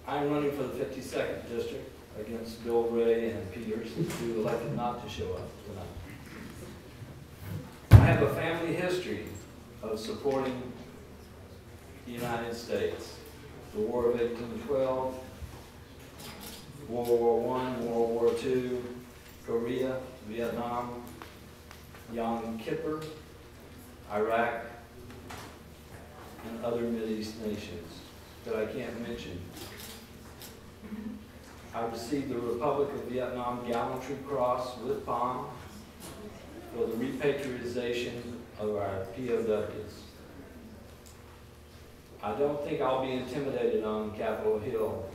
I'm running for the 52nd District against Bill Ray and Peters, who elected not to show up tonight. I have a family history of supporting the United States. The War of 1812, World War I, World War II, Korea, Vietnam, Yom Kippur, Iraq, and other Mideast nations that I can't mention. I received the Republic of Vietnam Gallantry Cross with palm for the repatriation of our POWs. I don't think I'll be intimidated on Capitol Hill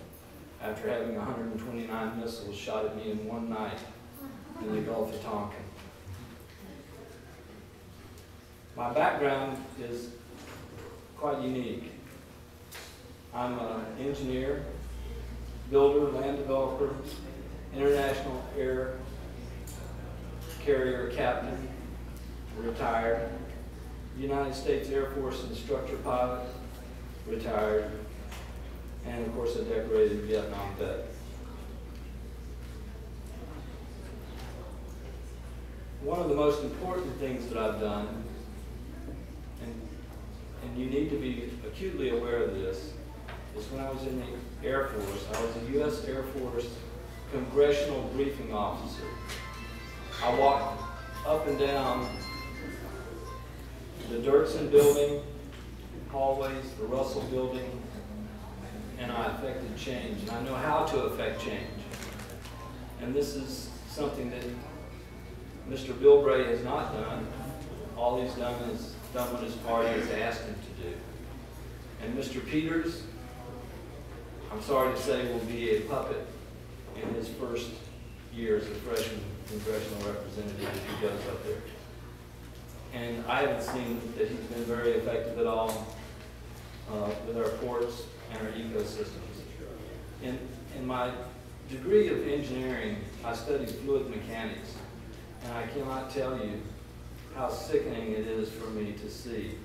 after having 129 missiles shot at me in one night in the Gulf of Tonkin. My background is quite unique. I'm an engineer, builder, land developer, international air carrier captain, retired, United States Air Force instructor pilot, retired, and of course a decorated Vietnam vet. One of the most important things that I've done, and you need to be acutely aware of this, is when I was in the Air Force, I was a U.S. Air Force Congressional briefing officer. I walked up and down the Dirksen building, hallways, the Russell building, and I affected change. And I know how to affect change. And this is something that Mr. Bill Bray has not done. All he's done is done what his party has asked him to do. And Mr. Peters, I'm sorry to say, will be a puppet in his first year as a freshman congressional representative if he goes up there. And I haven't seen that he's been very effective at all with our ports and our ecosystems. In my degree of engineering, I studied fluid mechanics, and I cannot tell you how sickening it is for me to see,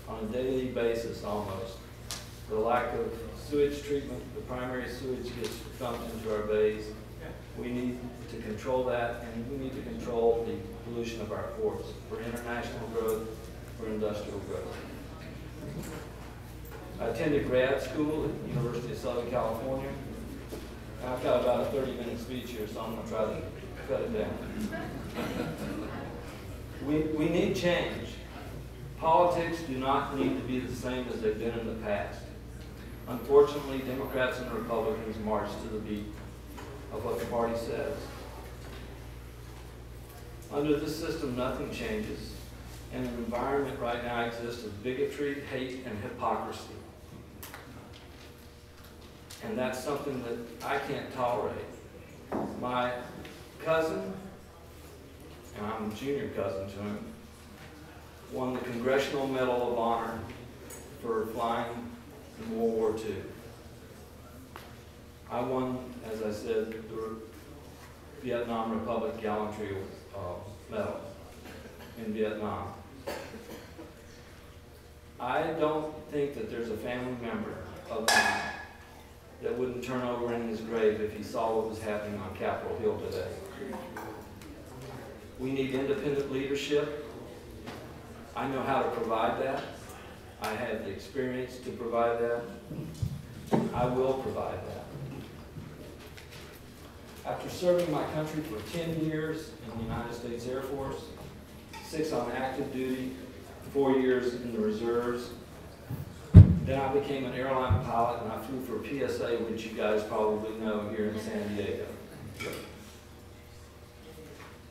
on a daily basis almost, the lack of sewage treatment. The primary sewage gets dumped into our bays. We need to control that, and we need to control the pollution of our ports for international growth, for industrial growth. I attended grad school at the University of Southern California. I've got about a 30-minute speech here, so I'm going to try to cut it down. We need change. Politics do not need to be the same as they've been in the past. Unfortunately, Democrats and Republicans march to the beat of what the party says. Under this system, nothing changes, and an environment right now exists of bigotry, hate, and hypocrisy. And that's something that I can't tolerate. My cousin, and I'm a junior cousin to him, won the Congressional Medal of Honor for flying in World War II. I won, as I said, the Vietnam Republic Gallantry Medal in Vietnam. I don't think that there's a family member of mine that wouldn't turn over in his grave if he saw what was happening on Capitol Hill today. We need independent leadership. I know how to provide that. I have the experience to provide that. I will provide that. After serving my country for 10 years in the United States Air Force, 6 on active duty, 4 years in the reserves, then I became an airline pilot and I flew for PSA, which you guys probably know here in San Diego.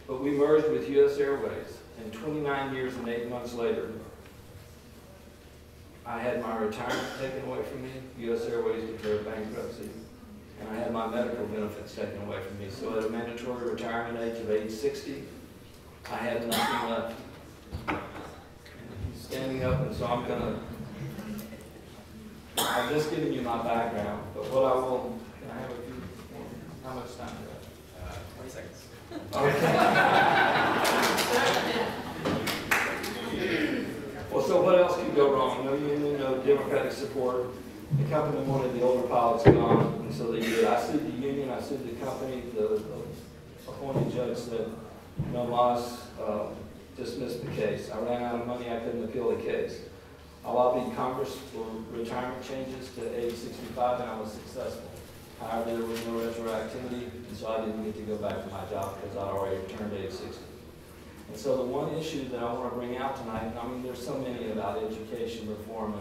But we merged with U.S. Airways, and 29 years and 8 months later, I had my retirement taken away from me. U.S. Airways declared bankruptcy, and I had my medical benefits taken away from me. So at a mandatory retirement age of age 60, I had nothing left. And he's standing up, and so I'm just giving you my background, but what I will, can I have a few more? How much time do I have? 20 seconds. Okay. Well, so what else could go wrong? No union, no Democratic support, The company wanted the older pilots gone, and so they did. I sued the union, I sued the company. The appointed judge said, no, Moss dismissed the case. I ran out of money, I couldn't appeal the case. I lobbied Congress for retirement changes to age 65, and I was successful. However, there was no retroactivity, and so I didn't get to go back to my job because I'd already turned age 60. And so the one issue that I want to bring out tonight, and I mean there's so many about education reform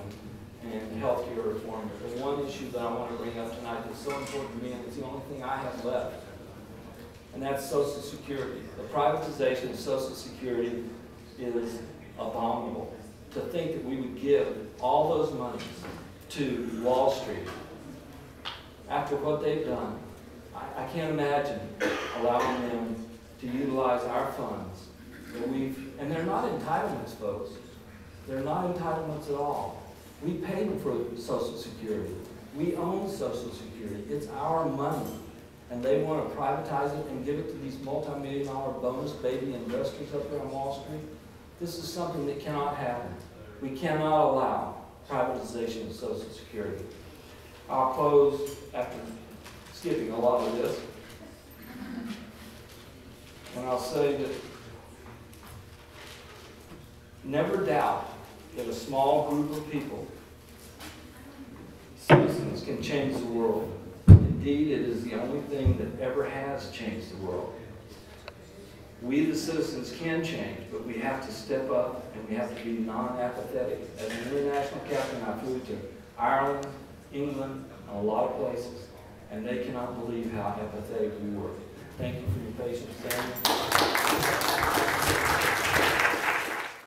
and healthcare reform, but the one issue that I want to bring up tonight that's so important to me, and it's the only thing I have left, and that's Social Security. The privatization of Social Security is abominable. To think that we would give all those monies to Wall Street after what they've done, I can't imagine allowing them to utilize our funds that and they're not entitlements, folks. They're not entitlements at all. We paid for Social Security. We own Social Security. It's our money. And they want to privatize it and give it to these multi-million-dollar bonus baby investors up there on Wall Street. This is something that cannot happen. We cannot allow privatization of Social Security. I'll close after skipping a lot of this. And I'll say that never doubt that a small group of people, citizens, can change the world. Indeed, it is the only thing that ever has changed the world. We, the citizens, can change, but we have to step up and we have to be non-apathetic. As an international captain, I flew to Ireland, England, and a lot of places, and they cannot believe how apathetic we were. Thank you for your patience, Daniel.